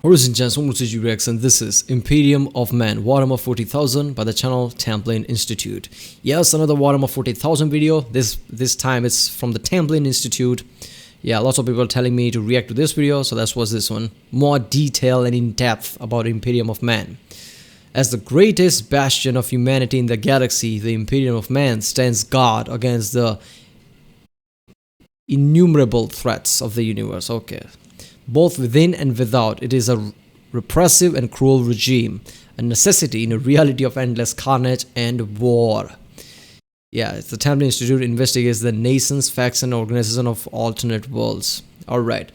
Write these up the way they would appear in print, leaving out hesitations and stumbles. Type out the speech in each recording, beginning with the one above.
Ladies and gents, welcome to GRX, and this is Imperium of Man, Warhammer 40,000 by the channel Templin Institute. Yes, another Warhammer 40,000 video. This time it's from the Templin Institute. Yeah, lots of people are telling me to react to this video, so that's what's this one. More detail and in-depth about Imperium of Man. As the greatest bastion of humanity in the galaxy, the Imperium of Man stands guard against the innumerable threats of the universe. Okay. Both within and without, it is a repressive and cruel regime, a necessity in a reality of endless carnage and war. Yeah, it's the Templin Institute investigates the nations, facts, and organization of alternate worlds. Alright.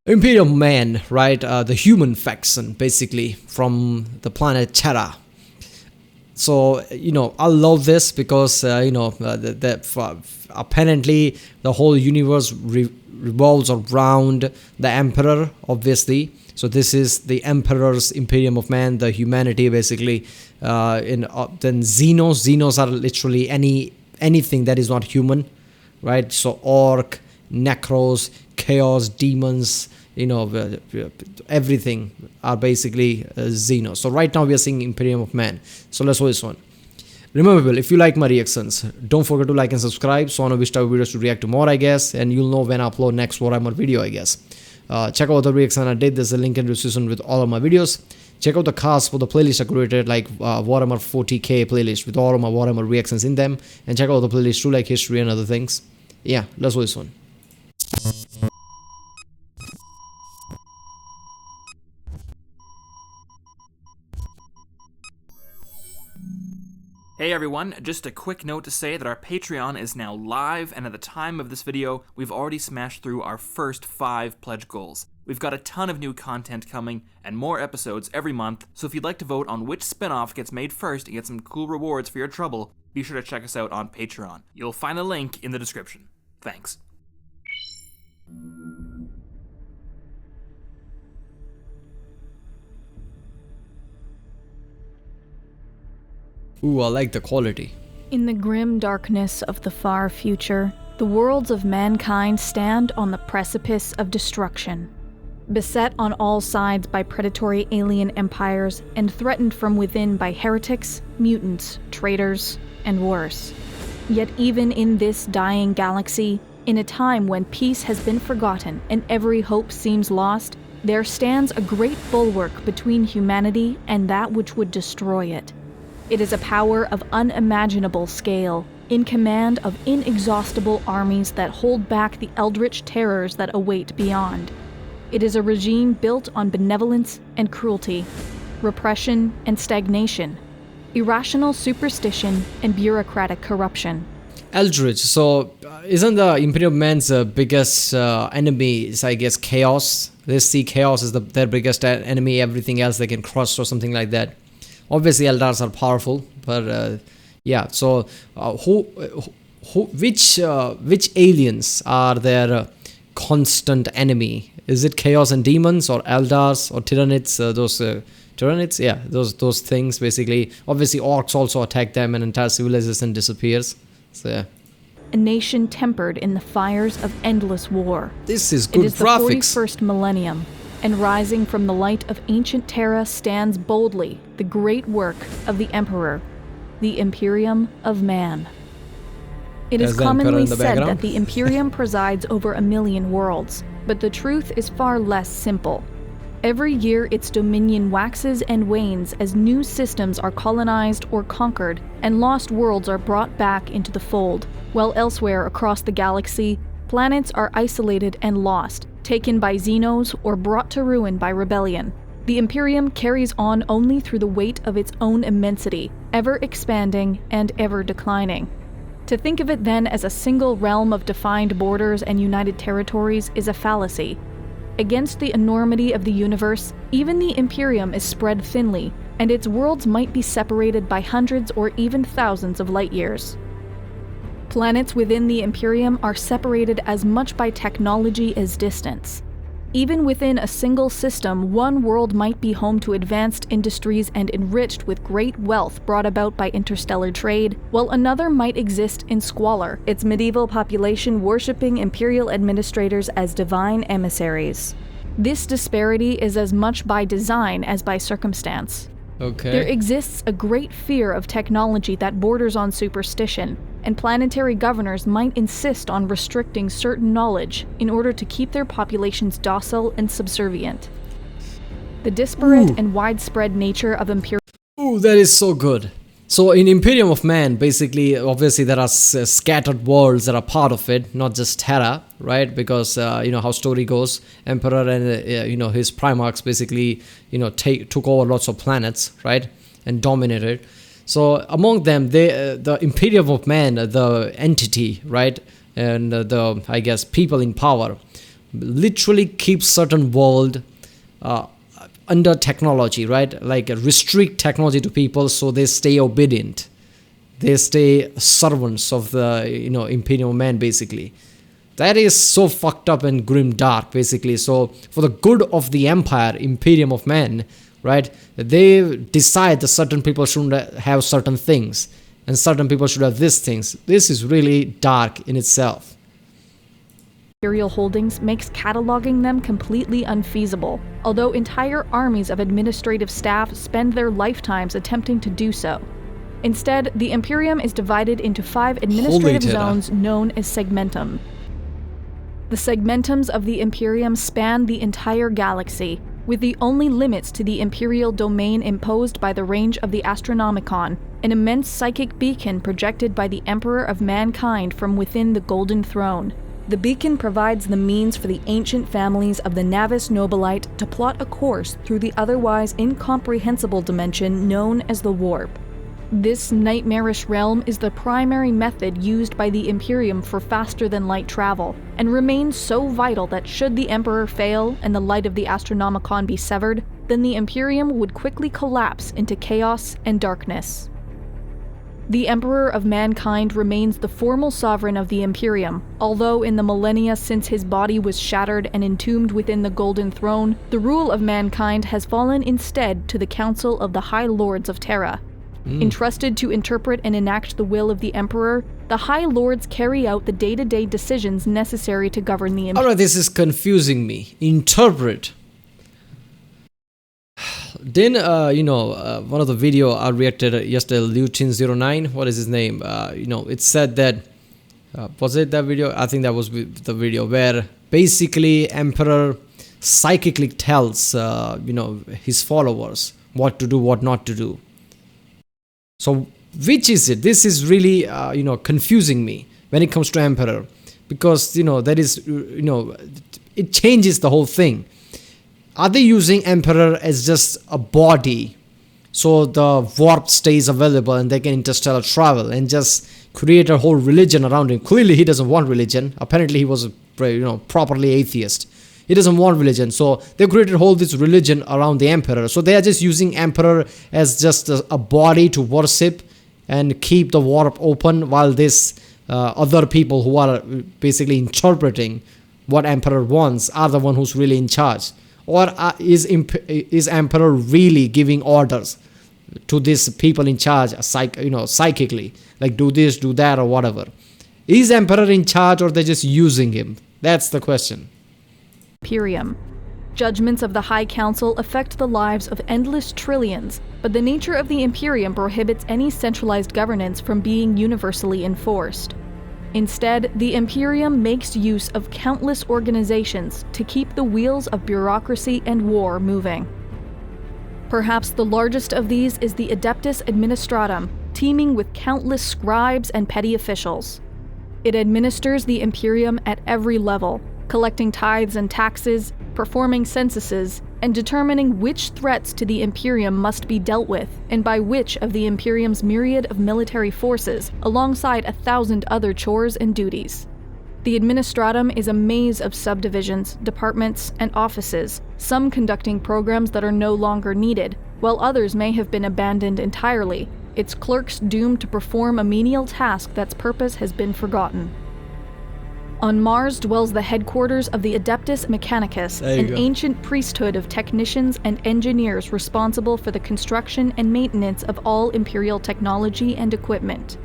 Imperial Man, right? The human faction, basically, from the planet Terra. So, I love this because, apparently the whole universe revolves around the Emperor, obviously. So this is the Emperor's Imperium of Man, the humanity, basically. Then Xenos are literally anything that is not human, right? So Orc, Necros, Chaos, Demons, everything are basically Xenos. So right now we are seeing Imperium of Man. So let's watch this one. Remember, if you like my reactions, don't forget to like and subscribe so I know which type of videos to react to more, I guess, and you'll know when I upload next Warhammer video, I guess. Check out the reaction I did. There's a link in the description with all of my videos. Check out the cast for the playlist I created, like Warhammer 40k playlist with all of my Warhammer reactions in them, and check out the playlist too, like history and other things. Yeah, let's watch this one. Hey everyone, just a quick note to say that our Patreon is now live, and at the time of this video, we've already smashed through our first 5 pledge goals. We've got a ton of new content coming, and more episodes every month, so if you'd like to vote on which spin-off gets made first and get some cool rewards for your trouble, be sure to check us out on Patreon. You'll find the link in the description. Thanks. Ooh, I like the quality. In the grim darkness of the far future, the worlds of mankind stand on the precipice of destruction. Beset on all sides by predatory alien empires and threatened from within by heretics, mutants, traitors, and worse. Yet even in this dying galaxy, in a time when peace has been forgotten and every hope seems lost, there stands a great bulwark between humanity and that which would destroy it. It is a power of unimaginable scale, in command of inexhaustible armies that hold back the eldritch terrors that await beyond. It is a regime built on benevolence and cruelty, repression and stagnation, irrational superstition and bureaucratic corruption. Eldritch, so isn't the Imperial Man's biggest enemy is, I guess, Chaos? They see Chaos as their biggest enemy, everything else they can crush or something like that. Obviously, Eldars are powerful, but yeah. So, which aliens are their constant enemy? Is it Chaos and Demons, or Eldars, or Tyrannids? Tyrannids, yeah, those things basically. Obviously, Orcs also attack them, and entire civilization disappears. So yeah. A nation tempered in the fires of endless war. This is good graphics. It is the 41st millennium. And rising from the light of ancient Terra stands boldly the great work of the Emperor, the Imperium of Man. It is commonly said that the Imperium presides over 1 million worlds, but the truth is far less simple. Every year its dominion waxes and wanes as new systems are colonized or conquered, and lost worlds are brought back into the fold, while elsewhere across the galaxy, planets are isolated and lost, taken by Xenos or brought to ruin by rebellion. The Imperium carries on only through the weight of its own immensity, ever expanding and ever declining. To think of it then as a single realm of defined borders and united territories is a fallacy. Against the enormity of the universe, even the Imperium is spread thinly, and its worlds might be separated by hundreds or even thousands of light years. Planets within the Imperium are separated as much by technology as distance. Even within a single system, one world might be home to advanced industries and enriched with great wealth brought about by interstellar trade, while another might exist in squalor, its medieval population worshipping imperial administrators as divine emissaries. This disparity is as much by design as by circumstance. Okay. There exists a great fear of technology that borders on superstition, and planetary governors might insist on restricting certain knowledge in order to keep their populations docile and subservient. The disparate and widespread nature of Imperial... Ooh, that is so good. So in Imperium of Man, basically, obviously there are scattered worlds that are part of it, not just Terra, right? Because, you know, how story goes, Emperor and, you know, his Primarchs basically, you know, took over lots of planets, right? And dominated. So among them, the Imperium of Man, the entity, right? And the, I guess, people in power, literally keep certain world under technology, right? Like restrict technology to people so they stay obedient. They stay servants of the, you know, Imperium of Man, basically. That is so fucked up and grim dark, basically. So for the good of the Empire, Imperium of Man, right? They decide that certain people shouldn't have certain things and certain people should have these things. This is really dark in itself. Imperial holdings makes cataloging them completely unfeasible, although entire armies of administrative staff spend their lifetimes attempting to do so. Instead, the Imperium is divided into 5 administrative zones known as segmentum. The segmentums of the Imperium span the entire galaxy, with the only limits to the Imperial domain imposed by the range of the Astronomicon, an immense psychic beacon projected by the Emperor of Mankind from within the Golden Throne. The beacon provides the means for the ancient families of the Navis Nobilite to plot a course through the otherwise incomprehensible dimension known as the Warp. This nightmarish realm is the primary method used by the Imperium for faster-than-light travel, and remains so vital that should the Emperor fail and the light of the Astronomicon be severed, then the Imperium would quickly collapse into chaos and darkness. The Emperor of Mankind remains the formal sovereign of the Imperium, although in the millennia since his body was shattered and entombed within the Golden Throne, the rule of mankind has fallen instead to the Council of the High Lords of Terra. Entrusted to interpret and enact the will of the Emperor, the High Lords carry out the day-to-day decisions necessary to govern the Imperium. Alright, this is confusing me. Interpret. Then, you know, one of the video I reacted yesterday, Lutin09, what is his name? You know, it said that, was it that video? I think that was the video where basically Emperor psychically tells, you know, his followers what to do, what not to do. So, which is it? This is really, you know, confusing me when it comes to Emperor. Because, you know, that is, you know, it changes the whole thing. Are they using Emperor as just a body so the warp stays available and they can interstellar travel and just create a whole religion around him? Clearly he doesn't want religion. Apparently he was, you know, properly atheist. He doesn't want religion. So they created whole this religion around the Emperor. So they are just using Emperor as just a body to worship and keep the warp open, while this other people who are basically interpreting what Emperor wants are the one who's really in charge. Or is Emperor really giving orders to these people in charge, you know, psychically, like do this, do that, or whatever? Is Emperor in charge, or they're just using him? That's the question. Imperium. Judgments of the High Council affect the lives of endless trillions, but the nature of the Imperium prohibits any centralized governance from being universally enforced. Instead, the Imperium makes use of countless organizations to keep the wheels of bureaucracy and war moving. Perhaps the largest of these is the Adeptus Administratum, teeming with countless scribes and petty officials. It administers the Imperium at every level, collecting tithes and taxes, performing censuses, and determining which threats to the Imperium must be dealt with, and by which of the Imperium's myriad of military forces, alongside 1,000 other chores and duties. The Administratum is a maze of subdivisions, departments, and offices, some conducting programs that are no longer needed, while others may have been abandoned entirely, its clerks doomed to perform a menial task that's purpose has been forgotten. On Mars dwells the headquarters of the Adeptus Mechanicus, an ancient priesthood of technicians and engineers responsible for the construction and maintenance of all Imperial technology and equipment.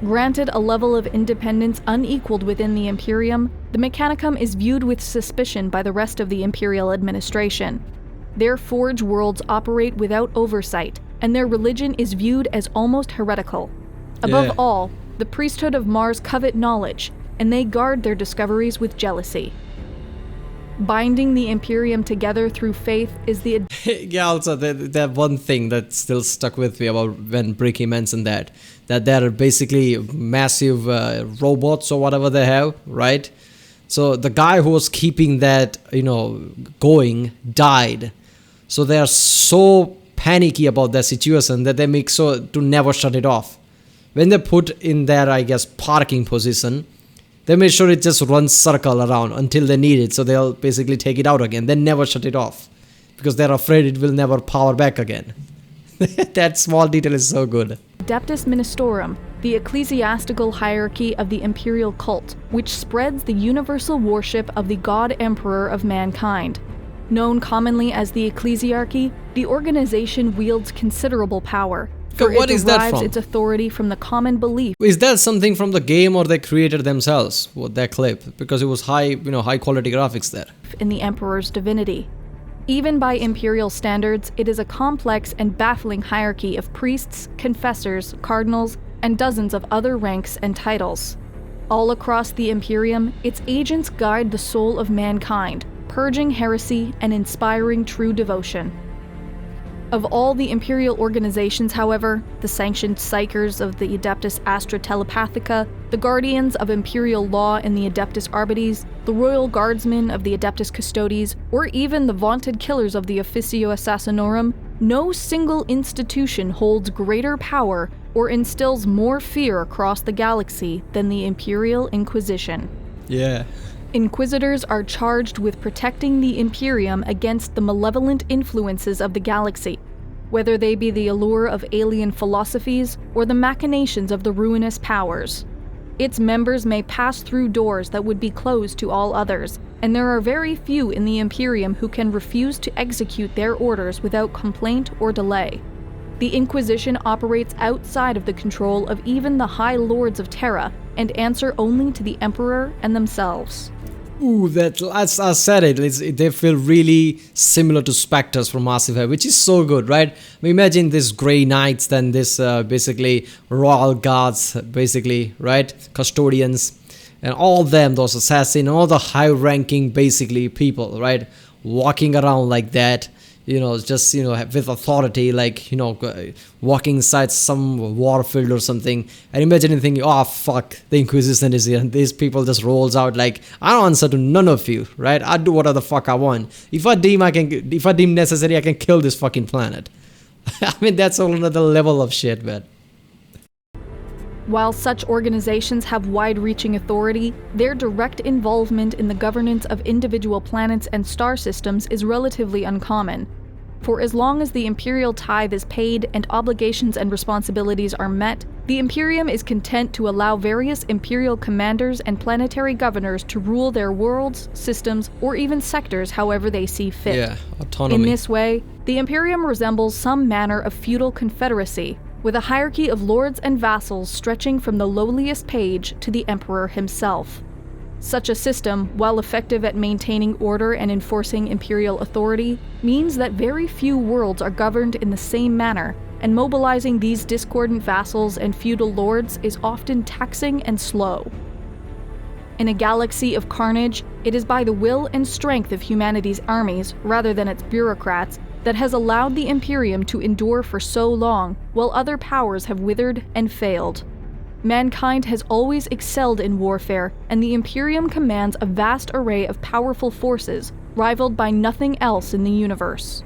Granted a level of independence unequaled within the Imperium, the Mechanicum is viewed with suspicion by the rest of the Imperial administration. Their forge worlds operate without oversight, and their religion is viewed as almost heretical. Above all, the priesthood of Mars covet knowledge, and they guard their discoveries with jealousy. Binding the Imperium together through faith is the... Yeah, also, that one thing that still stuck with me about when Bricky mentioned that they're basically massive robots or whatever they have, right? So the guy who was keeping that, going died. So they are so panicky about that situation that they make so to never shut it off. When they put in their, I guess, parking position, they make sure it just runs circle around until they need it. So they'll basically take it out again. They never shut it off because they're afraid it will never power back again. That small detail is so good. Adeptus Ministorum, the ecclesiastical hierarchy of the imperial cult, which spreads the universal worship of the God Emperor of mankind. Known commonly as the Ecclesiarchy, the organization wields considerable power. For what is that derives from? its authority from the common belief. Is that something from the game or they created themselves? That clip, because it was high quality graphics there. In the Emperor's divinity. Even by imperial standards, it is a complex and baffling hierarchy of priests, confessors, cardinals, and dozens of other ranks and titles. All across the Imperium, its agents guide the soul of mankind, purging heresy and inspiring true devotion. Of all the imperial organizations, however, the sanctioned psychers of the Adeptus Astra Telepathica, the guardians of imperial law in the Adeptus Arbites, the royal guardsmen of the Adeptus Custodes, or even the vaunted killers of the Officio Assassinorum, no single institution holds greater power or instills more fear across the galaxy than the Imperial Inquisition. Yeah. Inquisitors are charged with protecting the Imperium against the malevolent influences of the galaxy, whether they be the allure of alien philosophies or the machinations of the ruinous powers. Its members may pass through doors that would be closed to all others, and there are very few in the Imperium who can refuse to execute their orders without complaint or delay. The Inquisition operates outside of the control of even the High Lords of Terra, and answer only to the Emperor and themselves. Ooh, that as I said they feel really similar to Spectres from Mass Effect, which is so good, right? I mean, imagine this Grey Knights, then this basically Royal Guards, basically, right? Custodians, and all them, those assassins, all the high-ranking, basically, people, right? Walking around like that, just, with authority, like, walking inside some warfield or something, and imagine thinking, oh, fuck, the Inquisition is here, and these people just rolls out like, I don't answer to none of you, right? I do whatever the fuck I want. If I deem necessary, I can kill this fucking planet. I mean, that's all another level of shit, man. While such organizations have wide-reaching authority, their direct involvement in the governance of individual planets and star systems is relatively uncommon. For as long as the imperial tithe is paid and obligations and responsibilities are met, the Imperium is content to allow various imperial commanders and planetary governors to rule their worlds, systems, or even sectors however they see fit. Yeah, autonomy. In this way, the Imperium resembles some manner of feudal confederacy, with a hierarchy of lords and vassals stretching from the lowliest page to the emperor himself. Such a system, while effective at maintaining order and enforcing imperial authority, means that very few worlds are governed in the same manner, and mobilizing these discordant vassals and feudal lords is often taxing and slow. In a galaxy of carnage, it is by the will and strength of humanity's armies, rather than its bureaucrats, that has allowed the Imperium to endure for so long, while other powers have withered and failed. Mankind has always excelled in warfare, and the Imperium commands a vast array of powerful forces, rivaled by nothing else in the universe.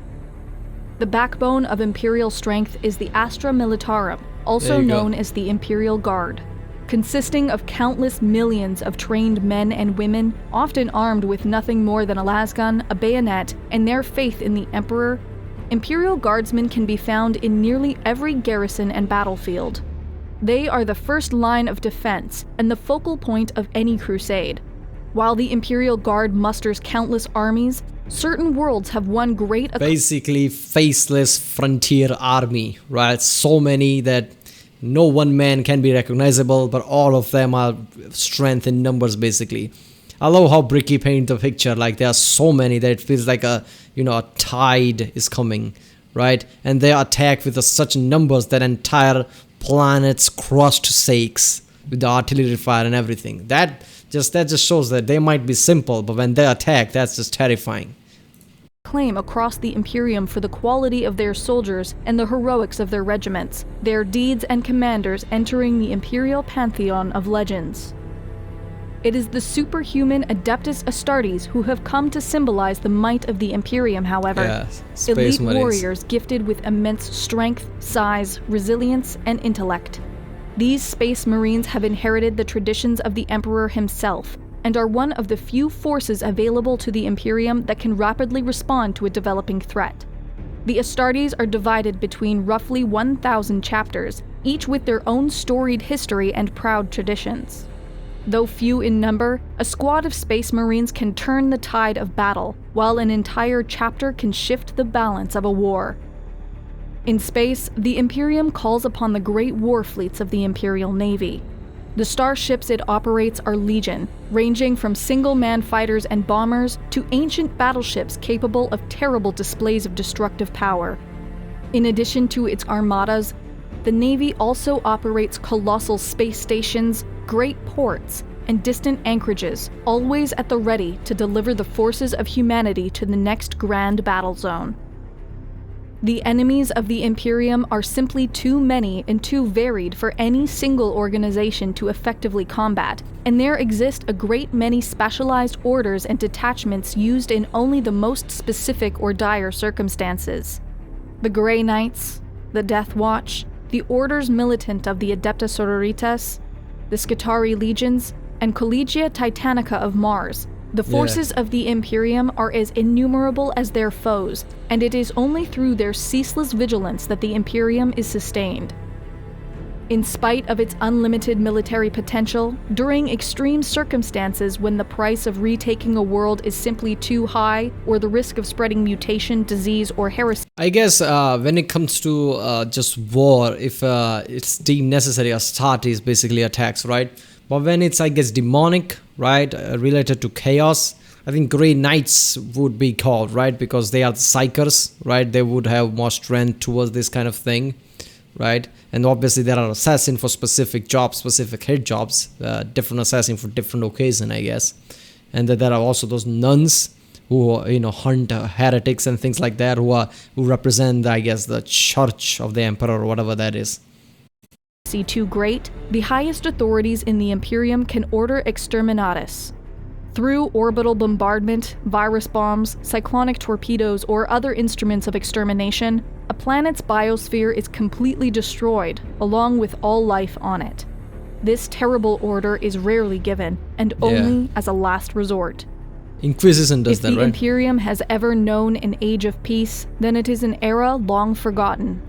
The backbone of imperial strength is the Astra Militarum, also known as the Imperial Guard. Consisting of countless millions of trained men and women, often armed with nothing more than a lasgun, a bayonet, and their faith in the Emperor, Imperial Guardsmen can be found in nearly every garrison and battlefield. They are the first line of defense and the focal point of any crusade. While the Imperial Guard musters countless armies, certain worlds have one great... Basically, faceless frontier army, right? So many that No one man can be recognizable, but all of them are strength in numbers, basically. I love how Bricky painted the picture. Like, there are so many that it feels like a tide is coming, right? And they attack with such numbers that entire planets crushed to sakes with the artillery fire and everything. That just shows that they might be simple, but when they attack, that's just terrifying. Claim across the Imperium for the quality of their soldiers and the heroics of their regiments, their deeds and commanders entering the Imperial pantheon of legends. It is the superhuman Adeptus Astartes who have come to symbolize the might of the Imperium, however. Yeah, elite Marines. Warriors gifted with immense strength, size, resilience, and intellect. These Space Marines have inherited the traditions of the Emperor himself, and are one of the few forces available to the Imperium that can rapidly respond to a developing threat. The Astartes are divided between roughly 1,000 chapters, each with their own storied history and proud traditions. Though few in number, a squad of Space Marines can turn the tide of battle, while an entire chapter can shift the balance of a war. In space, the Imperium calls upon the great war fleets of the Imperial Navy. The starships it operates are legion, ranging from single-man fighters and bombers to ancient battleships capable of terrible displays of destructive power. In addition to its armadas, the Navy also operates colossal space stations, great ports, and distant anchorages, always at the ready to deliver the forces of humanity to the next grand battle zone. The enemies of the Imperium are simply too many and too varied for any single organization to effectively combat, and there exist a great many specialized orders and detachments used in only the most specific or dire circumstances. The Grey Knights, the Death Watch, the Orders Militant of the Adeptus Sororitas, the Skitarii Legions, and Collegia Titanica of Mars. The forces of the Imperium are as innumerable as their foes, and it is only through their ceaseless vigilance that the Imperium is sustained. In spite of its unlimited military potential, during extreme circumstances when the price of retaking a world is simply too high, or the risk of spreading mutation, disease, or heresy. I guess when it comes to just war, if it's deemed necessary, Astartes basically attacks, right? But when it's, I guess, demonic, right, related to chaos, I think Grey Knights would be called, right? Because they are the psychers, right? They would have more strength towards this kind of thing, right? And obviously there are assassins for specific jobs, specific head jobs, different assassins for different occasion, I guess. And then there are also those nuns who hunt heretics and things like that, who represent, I guess, the church of the emperor or whatever that is. Too great, the highest authorities in the Imperium can order Exterminatus. Through orbital bombardment, virus bombs, cyclonic torpedoes, or other instruments of extermination, a planet's biosphere is completely destroyed, along with all life on it. This terrible order is rarely given, and only as a last resort. Inquisition does that, right? If the Imperium has ever known an age of peace, then it is an era long forgotten.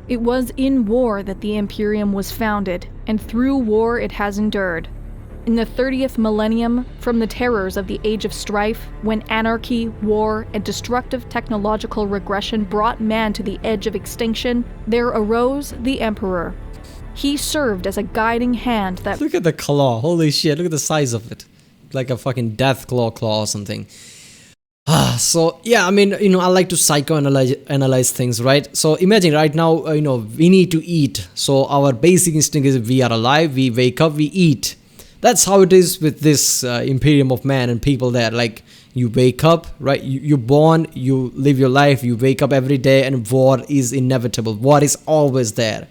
It was in war that the Imperium was founded, and through war it has endured. In the 30th millennium, from the terrors of the Age of Strife, when anarchy, war, and destructive technological regression brought man to the edge of extinction, there arose the Emperor. He served as a guiding hand that— Look at the claw, holy shit, look at the size of it. Like a fucking death claw or something. So yeah, I mean, I like to psychoanalyze things, right? So imagine right now, we need to eat. So our basic instinct is we are alive, we wake up, we eat. That's how it is with this Imperium of man and people there. Like, you wake up, right? You're born, you live your life, you wake up every day, and war is inevitable. War is always there.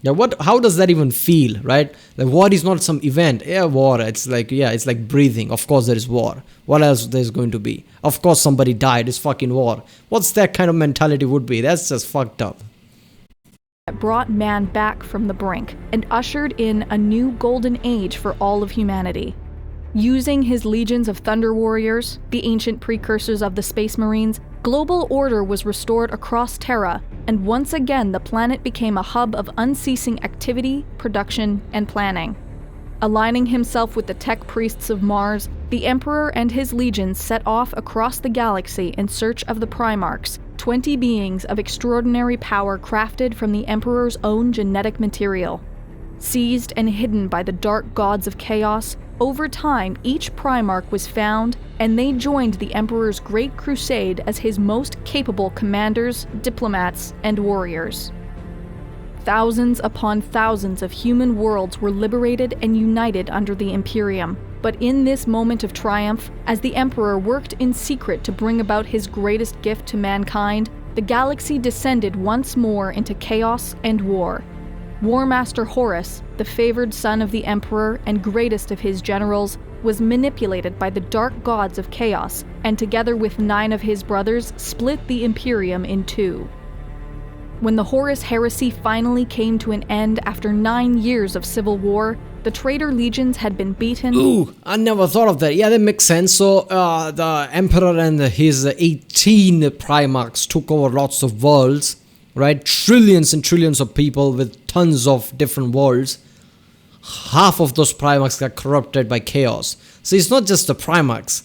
Yeah, how does that even feel, right? Like, war is not some event. Yeah, war, it's like breathing. Of course there is war. What else there's going to be? Of course somebody died. It's fucking war. What's that kind of mentality would be? That's just fucked up. Brought man back from the brink and ushered in a new golden age for all of humanity. Using his legions of Thunder Warriors, the ancient precursors of the Space Marines, global order was restored across Terra, and once again the planet became a hub of unceasing activity, production, and planning. Aligning himself with the tech priests of Mars, the Emperor and his legions set off across the galaxy in search of the Primarchs, 20 beings of extraordinary power crafted from the Emperor's own genetic material. Seized and hidden by the dark gods of chaos, over time each Primarch was found, and they joined the Emperor's Great Crusade as his most capable commanders, diplomats, and warriors. Thousands upon thousands of human worlds were liberated and united under the Imperium, but in this moment of triumph, as the Emperor worked in secret to bring about his greatest gift to mankind, the galaxy descended once more into chaos and war. War Master Horus, the favored son of the Emperor and greatest of his generals, was manipulated by the dark gods of chaos, and together with 9 of his brothers, split the Imperium in 2. When the Horus heresy finally came to an end after 9 years of civil war, the traitor legions had been beaten. Ooh, I never thought of that. Yeah, that makes sense. So, the Emperor and his 18 Primarchs took over lots of worlds, right? Trillions and trillions of people with tons of different worlds. Half of those Primarchs got corrupted by chaos. So it's not just the Primarchs.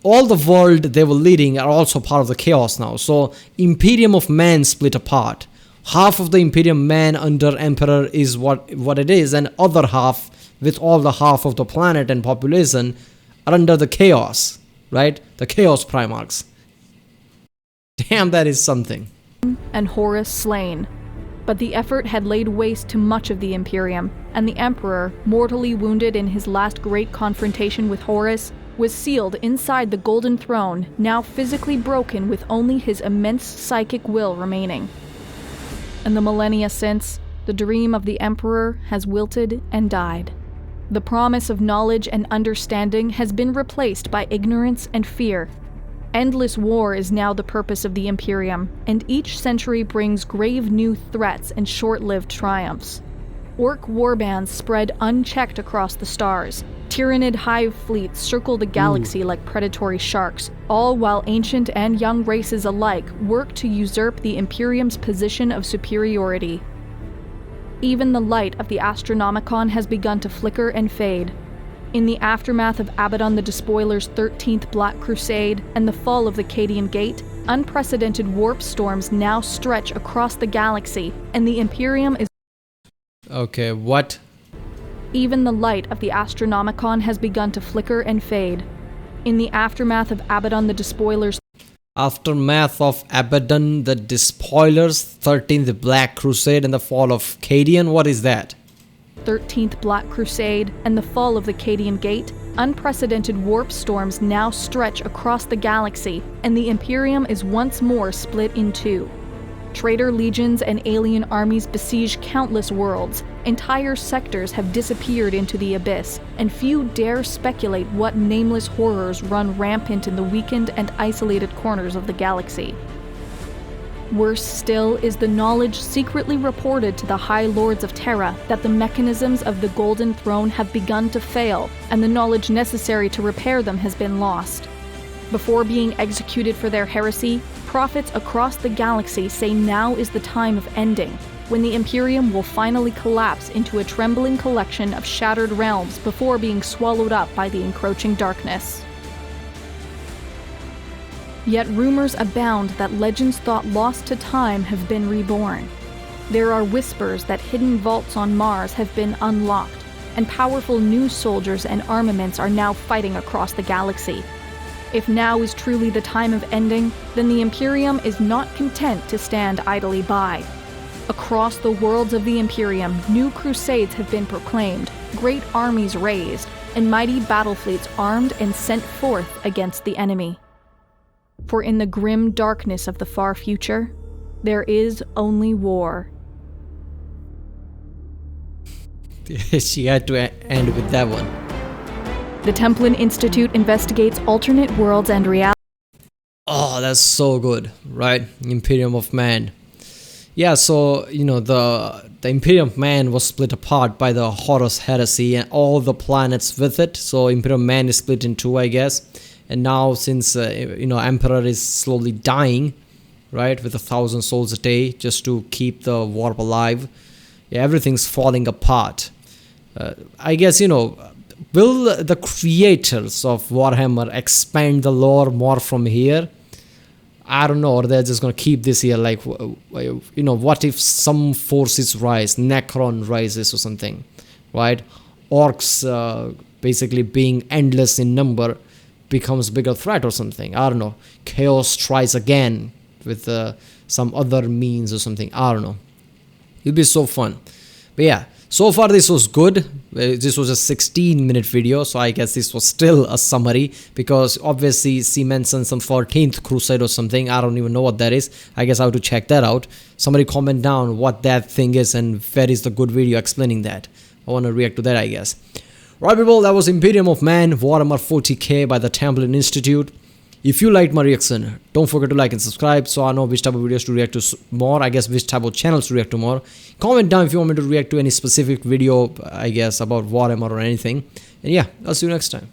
All the world they were leading are also part of the chaos now. So Imperium of Man split apart. Half of the Imperium Man under Emperor is what it is, and other half, with all the half of the planet and population, are under the chaos, right? The Chaos Primarchs. Damn, that is something. And Horus slain. But the effort had laid waste to much of the Imperium, and the Emperor, mortally wounded in his last great confrontation with Horus, was sealed inside the Golden Throne, now physically broken with only his immense psychic will remaining. In the millennia since, the dream of the Emperor has wilted and died. The promise of knowledge and understanding has been replaced by ignorance and fear. Endless war is now the purpose of the Imperium, and each century brings grave new threats and short-lived triumphs. Orc warbands spread unchecked across the stars. Tyrannid hive fleets circle the galaxy like predatory sharks, all while ancient and young races alike work to usurp the Imperium's position of superiority. Even the light of the Astronomicon has begun to flicker and fade. In the aftermath of Abaddon the Despoiler's 13th Black Crusade and the fall of the Cadian Gate, unprecedented warp storms now stretch across the galaxy, and the Imperium is... Okay, what? Even the light of the Astronomicon has begun to flicker and fade. In the aftermath of Abaddon the Despoiler's... Aftermath of Abaddon the Despoiler's 13th Black Crusade and the fall of Cadian? What is that? 13th Black Crusade and the fall of the Cadian Gate, unprecedented warp storms now stretch across the galaxy, and the Imperium is once more split in 2. Traitor legions and alien armies besiege countless worlds, entire sectors have disappeared into the abyss, and few dare speculate what nameless horrors run rampant in the weakened and isolated corners of the galaxy. Worse still is the knowledge secretly reported to the High Lords of Terra that the mechanisms of the Golden Throne have begun to fail, and the knowledge necessary to repair them has been lost. Before being executed for their heresy, prophets across the galaxy say now is the time of ending, when the Imperium will finally collapse into a trembling collection of shattered realms before being swallowed up by the encroaching darkness. Yet rumors abound that legends thought lost to time have been reborn. There are whispers that hidden vaults on Mars have been unlocked, and powerful new soldiers and armaments are now fighting across the galaxy. If now is truly the time of ending, then the Imperium is not content to stand idly by. Across the worlds of the Imperium, new crusades have been proclaimed, great armies raised, and mighty battle fleets armed and sent forth against the enemy. For in the grim darkness of the far future, there is only war. She had to end with that one. The Templin Institute investigates alternate worlds and reality. Oh, that's so good, right? Imperium of Man. Yeah, so, the Imperium of Man was split apart by the Horus heresy and all the planets with it. So Imperium of Man is split in 2, I guess. And now, since Emperor is slowly dying, right, with 1,000 souls a day just to keep the warp alive, everything's falling apart. I guess will the creators of Warhammer expand the lore more from here? I don't know, or they're just gonna keep this here, like, you know, what if some forces rise, Necron rises or something, right? Orcs basically being endless in number becomes bigger threat or something. I don't know. Chaos tries again with some other means or something. I don't know. It'll be so fun. But yeah, so far this was good. This was a 16-minute video, so I guess this was still a summary, because obviously she mentioned some 14th crusade or something. I don't even know what that is. I guess I have to check that out. Somebody comment down what that thing is and where is the good video explaining that. I want to react to that, I guess. Right, people, that was Imperium of Man, Warhammer 40k by the Templin Institute. If you liked my reaction, don't forget to like and subscribe so I know which type of videos to react to more, I guess which type of channels to react to more. Comment down if you want me to react to any specific video, I guess, about Warhammer or anything. And yeah, I'll see you next time.